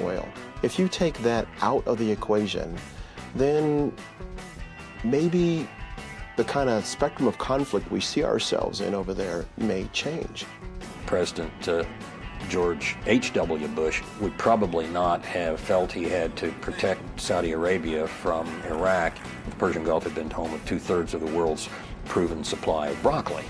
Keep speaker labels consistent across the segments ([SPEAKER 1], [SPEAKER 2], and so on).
[SPEAKER 1] oil. If you take that out of the equation, then maybe the kind of spectrum of conflict we see ourselves in over there may change.
[SPEAKER 2] President George H.W. Bush would probably not have felt he had to protect Saudi Arabia from Iraq. The Persian Gulf had been home of 2/3 of the world's proven supply of broccoli.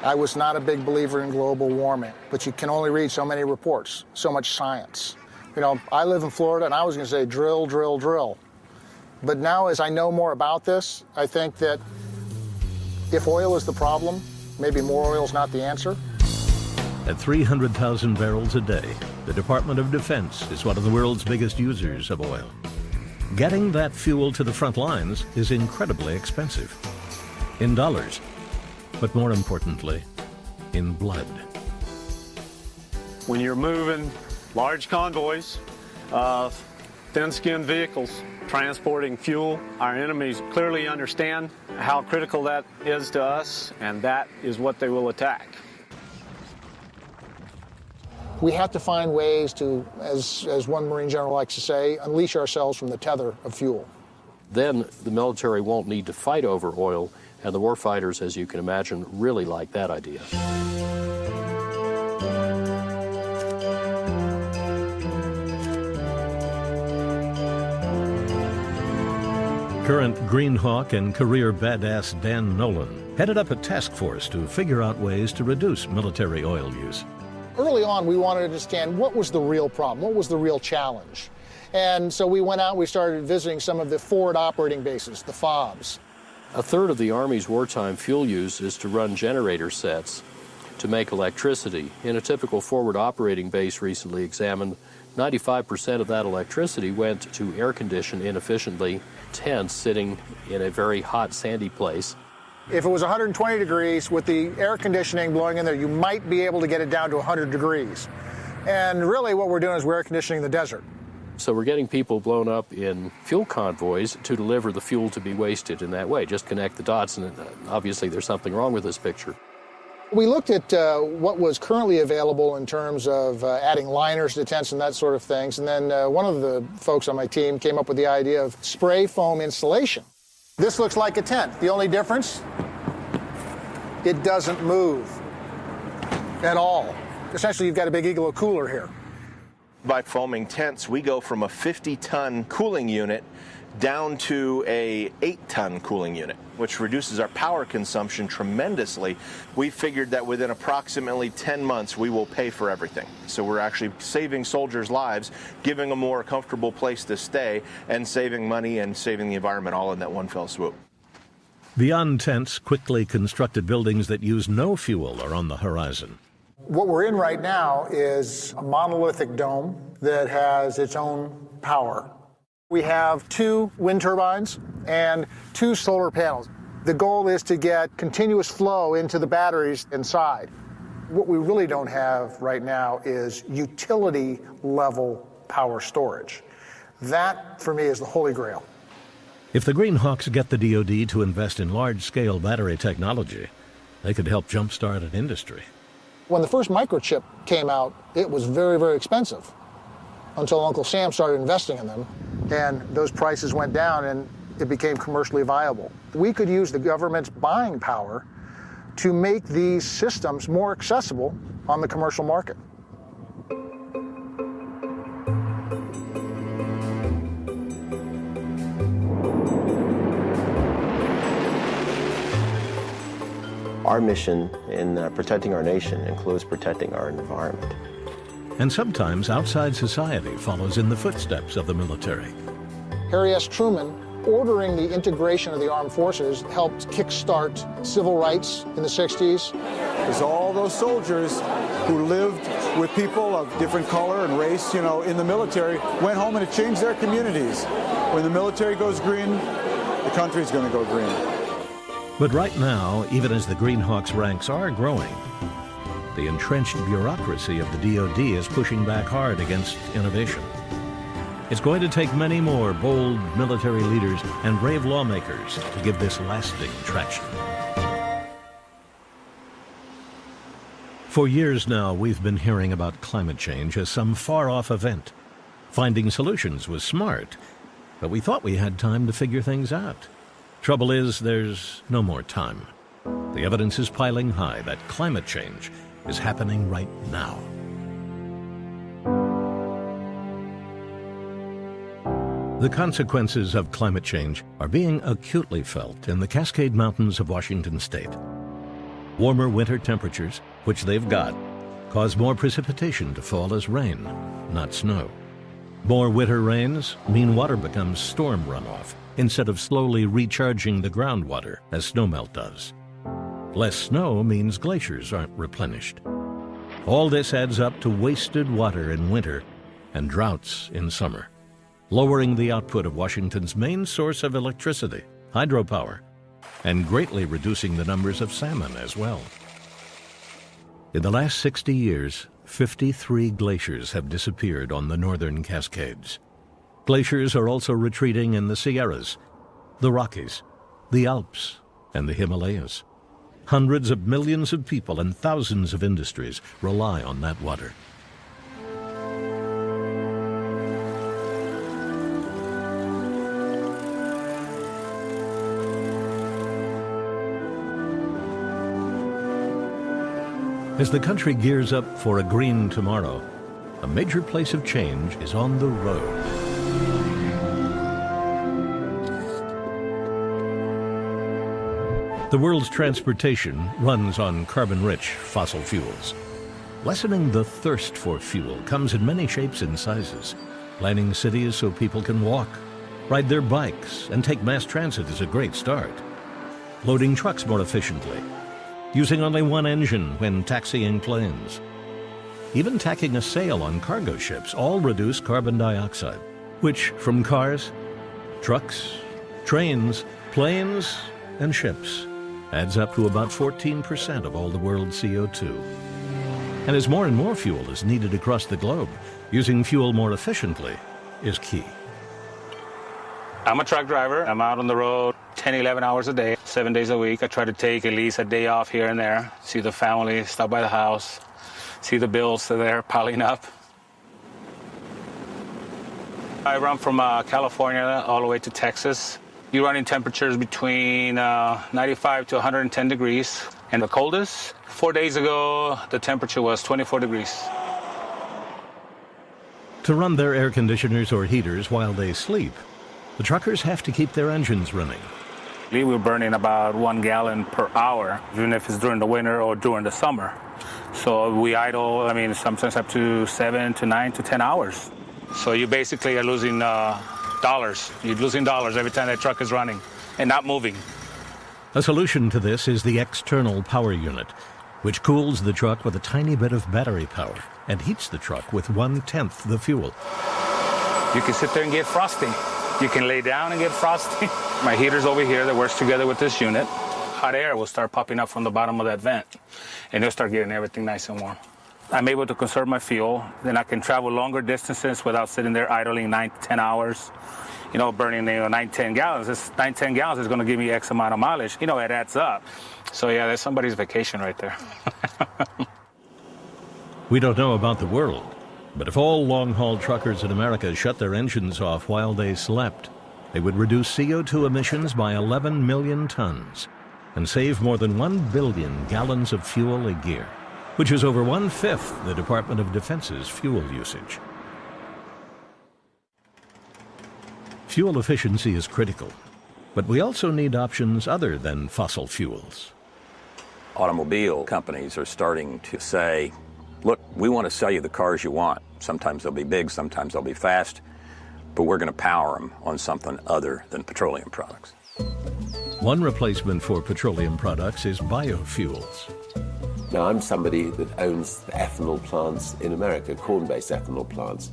[SPEAKER 3] I was not a big believer in global warming, but you can only read so many reports, so much science. You know, I live in Florida, and I was going to say drill, drill, drill. But now, as I know more about this, I think that if oil is the problem, maybe more oil is not the answer.
[SPEAKER 4] At 300,000 barrels a day, the Department of Defense is one of the world's biggest users of oil. Getting that fuel to the front lines is incredibly expensive. In dollars, but more importantly, in blood.
[SPEAKER 5] When you're moving large convoys of thin-skinned vehicles transporting fuel, our enemies clearly understand how critical that is to us, and that is what they will attack.
[SPEAKER 3] We have to find ways to, as one Marine general likes to say, unleash ourselves from the tether of fuel.
[SPEAKER 2] Then the military won't need to fight over oil, and the warfighters, as you can imagine, really like that idea.
[SPEAKER 4] Current Green Hawk and career badass Dan Nolan headed up a task force to figure out ways to reduce military oil use.
[SPEAKER 3] Early on, we wanted to understand what was the real problem, what was the real challenge. And so we went out, we started visiting some of the forward operating bases, the FOBs.
[SPEAKER 2] A third of the Army's wartime fuel use is to run generator sets to make electricity. In a typical forward operating base recently examined, 95% of that electricity went to air condition inefficiently tents sitting in a very hot, sandy place.
[SPEAKER 3] If it was 120 degrees with the air conditioning blowing in there, you might be able to get it down to 100 degrees. And really what we're doing is we're air conditioning the desert.
[SPEAKER 2] So we're getting people blown up in fuel convoys to deliver the fuel to be wasted in that way. Just connect the dots, and obviously there's something wrong with this picture.
[SPEAKER 3] We looked at what was currently available in terms of adding liners to tents and that sort of things, and then one of the folks on my team came up with the idea of spray foam insulation. This looks like a tent. The only difference, it doesn't move at all. Essentially, you've got a big igloo cooler here.
[SPEAKER 1] By foaming tents, we go from a 50-ton cooling unit down to a 8-ton cooling unit, which reduces our power consumption tremendously. We figured that within approximately 10 months, we will pay for everything. So we're actually saving soldiers' lives, giving a more comfortable place to stay, and saving money and saving the environment all in that one fell swoop.
[SPEAKER 4] Beyond tents, quickly constructed buildings that use no fuel are on the horizon.
[SPEAKER 3] What we're in right now is a monolithic dome that has its own power. We have 2 wind turbines and 2 solar panels. The goal is to get continuous flow into the batteries inside. What we really don't have right now is utility level power storage. That, for me, is the holy grail.
[SPEAKER 4] If the Green Hawks get the DoD to invest in large-scale battery technology, they could help jumpstart an industry.
[SPEAKER 3] When the first microchip came out, it was very, very expensive until Uncle Sam started investing in them, and those prices went down and it became commercially viable. We could use the government's buying power to make these systems more accessible on the commercial market.
[SPEAKER 1] Our mission in protecting our nation includes protecting our environment.
[SPEAKER 4] And sometimes outside society follows in the footsteps of the military.
[SPEAKER 3] Harry S. Truman ordering the integration of the armed forces helped kickstart civil rights in the 60s.
[SPEAKER 6] Because all those soldiers who lived with people of different color and race, you know, in the military, went home and it changed their communities. When the military goes green, the country's going to go green.
[SPEAKER 4] But right now, even as the Green Hawks ranks are growing, the entrenched bureaucracy of the DoD is pushing back hard against innovation. It's going to take many more bold military leaders and brave lawmakers to give this lasting traction. For years now, we've been hearing about climate change as some far-off event. Finding solutions was smart, but we thought we had time to figure things out. Trouble is, there's no more time. The evidence is piling high that climate change is happening right now. The consequences of climate change are being acutely felt in the Cascade Mountains of Washington state. Warmer winter temperatures, which they've got, cause more precipitation to fall as rain, not snow. More winter rains mean water becomes storm runoff instead of slowly recharging the groundwater as snowmelt does. Less snow means glaciers aren't replenished. All this adds up to wasted water in winter and droughts in summer, lowering the output of Washington's main source of electricity, hydropower, and greatly reducing the numbers of salmon as well. In the last 60 years, 53 glaciers have disappeared on the northern Cascades. Glaciers are also retreating in the Sierras, the Rockies, the Alps, and the Himalayas. Hundreds of millions of people and thousands of industries rely on that water. As the country gears up for a green tomorrow, a major place of change is on the road. The world's transportation runs on carbon-rich fossil fuels. Lessening the thirst for fuel comes in many shapes and sizes. Lining cities so people can walk, ride their bikes, and take mass transit is a great start. Loading trucks more efficiently, using only one engine when taxiing planes. Even tacking a sail on cargo ships all reduce carbon dioxide, which from cars, trucks, trains, planes, and ships adds up to about 14% of all the world's CO2. And as more and more fuel is needed across the globe, using fuel more efficiently is key.
[SPEAKER 7] I'm a truck driver. I'm out on the road 10, 11 hours a day, 7 days a week. I try to take at least a day off here and there, see the family, stop by the house, see the bills that they're piling up. I run from California all the way to Texas. You're running temperatures between 95 to 110 degrees. And the coldest, 4 days ago, the temperature was 24 degrees.
[SPEAKER 4] To run their air conditioners or heaters while they sleep, the truckers have to keep their engines running.
[SPEAKER 7] We're burning about 1 gallon per hour, even if it's during the winter or during the summer. So we idle, sometimes up to 7 to 9 to 10 hours. So you basically are losing dollars. You're losing dollars every time that truck is running and not moving.
[SPEAKER 4] A solution to this is the external power unit, which cools the truck with a tiny bit of battery power and heats the truck with 1/10 the fuel.
[SPEAKER 7] You can sit there and get frosty. You can lay down and get frosty. My heater's over here that works together with this unit. Hot air will start popping up from the bottom of that vent, and you'll start getting everything nice and warm. I'm able to conserve my fuel, then I can travel longer distances without sitting there idling 9 to 10 hours. Burning 9, 10 gallons. This 9, 10 gallons is going to give me X amount of mileage. It adds up. So yeah, that's somebody's vacation right there.
[SPEAKER 4] We don't know about the world, but if all long-haul truckers in America shut their engines off while they slept, they would reduce CO2 emissions by 11 million tons and save more than 1 billion gallons of fuel a year, which is over 1/5 the Department of Defense's fuel usage. Fuel efficiency is critical, but we also need options other than fossil fuels.
[SPEAKER 8] Automobile companies are starting to say, look, we want to sell you the cars you want. Sometimes they'll be big, sometimes they'll be fast, but we're going to power them on something other than petroleum products.
[SPEAKER 4] One replacement for petroleum products is biofuels.
[SPEAKER 9] Now, I'm somebody that owns ethanol plants in America, corn-based ethanol plants.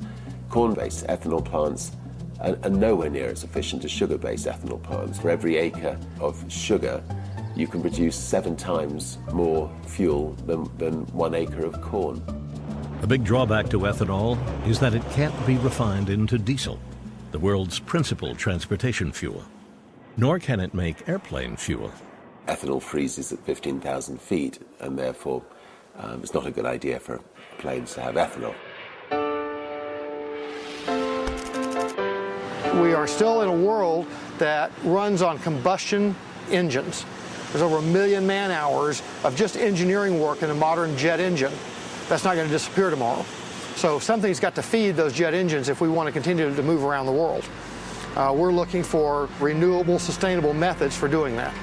[SPEAKER 9] Corn-based ethanol plants are nowhere near as efficient as sugar-based ethanol plants. For every acre of sugar, you can produce 7 times more fuel than 1 acre of corn.
[SPEAKER 4] A big drawback to ethanol is that it can't be refined into diesel, the world's principal transportation fuel. Nor can it make airplane fuel.
[SPEAKER 9] Ethanol freezes at 15,000 feet, and therefore it's not a good idea for planes to have ethanol.
[SPEAKER 3] We are still in a world that runs on combustion engines. There's over 1 million man-hours of just engineering work in a modern jet engine. That's not going to disappear tomorrow. So something's got to feed those jet engines if we want to continue to move around the world. We're looking for renewable, sustainable methods for doing that.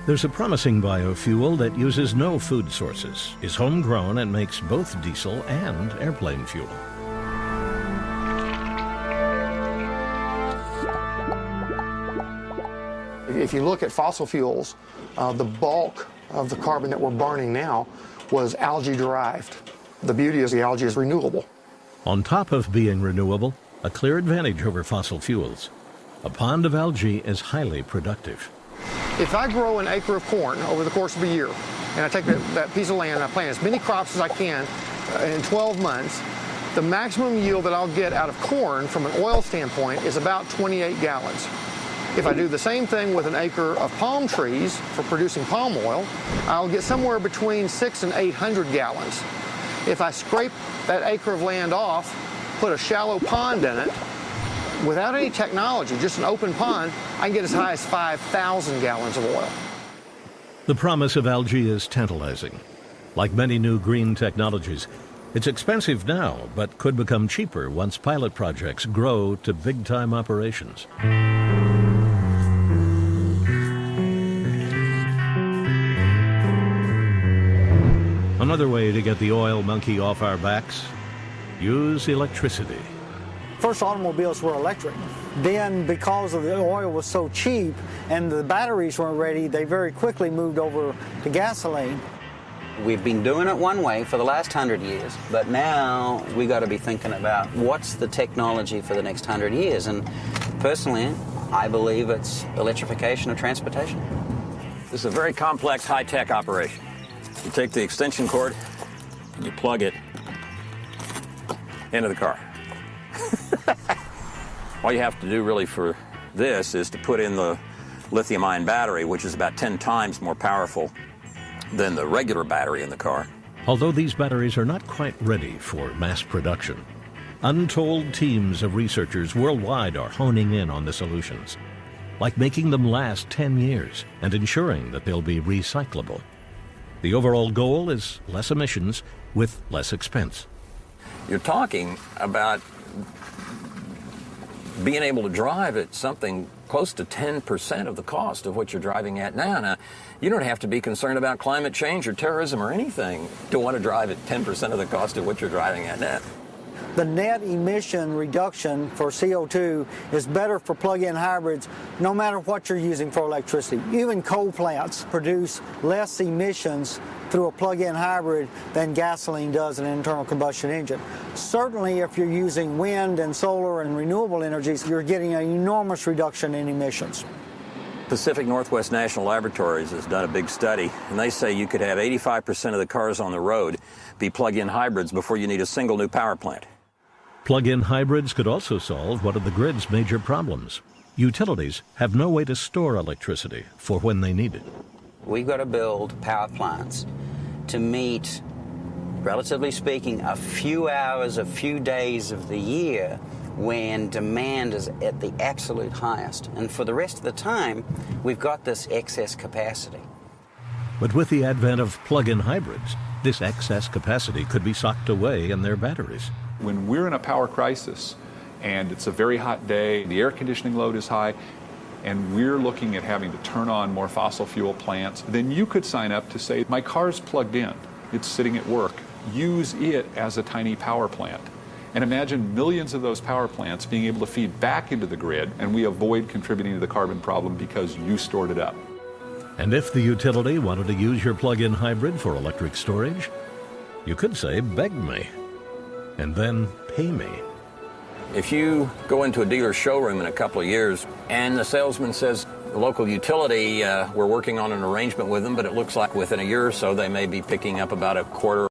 [SPEAKER 4] There's a promising biofuel that uses no food sources, is homegrown, and makes both diesel and airplane fuel.
[SPEAKER 3] If you look at fossil fuels, the bulk of the carbon that we're burning now was algae derived. The beauty is the algae is renewable.
[SPEAKER 4] On top of being renewable, a clear advantage over fossil fuels. A pond of algae is highly productive.
[SPEAKER 3] If I grow an acre of corn over the course of a year, and I take that piece of land and I plant as many crops as I can in 12 months, the maximum yield that I'll get out of corn from an oil standpoint is about 28 gallons. If I do the same thing with an acre of palm trees for producing palm oil, I'll get somewhere between 600 and 800 gallons. If I scrape that acre of land off, put a shallow pond in it, without any technology, just an open pond, I can get as high as 5,000 gallons of oil.
[SPEAKER 4] The promise of algae is tantalizing. Like many new green technologies, it's expensive now, but could become cheaper once pilot projects grow to big-time operations. Another way to get the oil monkey off our backs, use electricity.
[SPEAKER 10] First automobiles were electric. Then, because the oil was so cheap and the batteries weren't ready, they very quickly moved over to gasoline.
[SPEAKER 11] We've been doing it one way for the last 100 years, but now we got to be thinking about what's the technology for the next 100 years. And personally, I believe it's electrification of transportation.
[SPEAKER 8] This is a very complex, high-tech operation. You take the extension cord and you plug it into the car. All you have to do really for this is to put in the lithium-ion battery, which is about 10 times more powerful than the regular battery in the car.
[SPEAKER 4] Although these batteries are not quite ready for mass production, untold teams of researchers worldwide are honing in on the solutions, like making them last 10 years and ensuring that they'll be recyclable. The overall goal is less emissions with less expense.
[SPEAKER 8] You're talking about being able to drive at something close to 10% of the cost of what you're driving at now. Now, you don't have to be concerned about climate change or terrorism or anything to want to drive at 10% of the cost of what you're driving at now.
[SPEAKER 10] The net emission reduction for CO2 is better for plug-in hybrids no matter what you're using for electricity. Even coal plants produce less emissions through a plug-in hybrid than gasoline does in an internal combustion engine. Certainly if you're using wind and solar and renewable energies, you're getting an enormous reduction in emissions.
[SPEAKER 8] Pacific Northwest National Laboratories has done a big study, and they say you could have 85% of the cars on the road be plug-in hybrids before you need a single new power plant.
[SPEAKER 4] Plug-in hybrids could also solve one of the grid's major problems. Utilities have no way to store electricity for when they need it.
[SPEAKER 11] We've got to build power plants to meet, relatively speaking, a few hours, a few days of the year when demand is at the absolute highest. And for the rest of the time, we've got this excess capacity.
[SPEAKER 4] But with the advent of plug-in hybrids, this excess capacity could be socked away in their batteries.
[SPEAKER 12] When we're in a power crisis and it's a very hot day, the air conditioning load is high, and we're looking at having to turn on more fossil fuel plants, then you could sign up to say, my car's plugged in, it's sitting at work, use it as a tiny power plant. And imagine millions of those power plants being able to feed back into the grid, and we avoid contributing to the carbon problem because you stored it up.
[SPEAKER 4] And if the utility wanted to use your plug-in hybrid for electric storage, you could say, beg me, and then pay me.
[SPEAKER 8] If you go into a dealer's showroom in a couple of years and the salesman says, The local utility, we're working on an arrangement with them, but it looks like within a year or so they may be picking up about a quarter